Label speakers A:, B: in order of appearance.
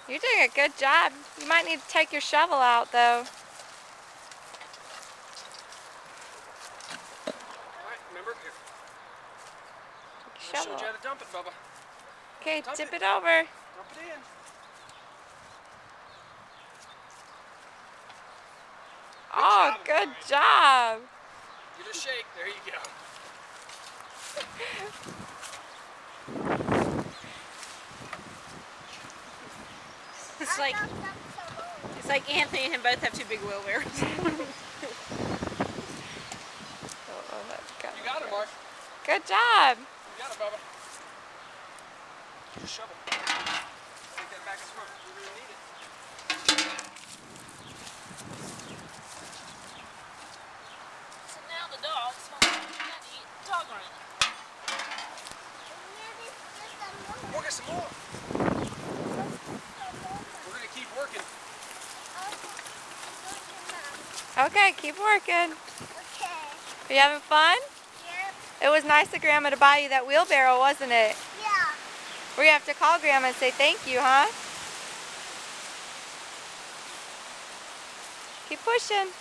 A: You're doing a good job. You might need to take your shovel out, though.
B: Alright, remember? Here. I showed you how to dump it, Bubba.
A: Okay, tip it over.
B: Dump it in.
A: Oh, good job.
B: Give it a shake. There you go.
C: It's like Anthony and him both have two big wheelbarrows.
B: You got it, Mark.
A: Good job.
B: You got it, Bubba. Use your shovel. Take that back in front. You're going to need it.
C: So now the dog smells like dog run.
B: We'll get some more. We're going to keep working.
A: Okay, keep working.
D: Okay.
A: Are you having fun?
D: Yep.
A: It was nice of Grandma to buy you that wheelbarrow, wasn't it?
D: Yeah.
A: We're going to have to call Grandma and say thank you, huh? Keep pushing.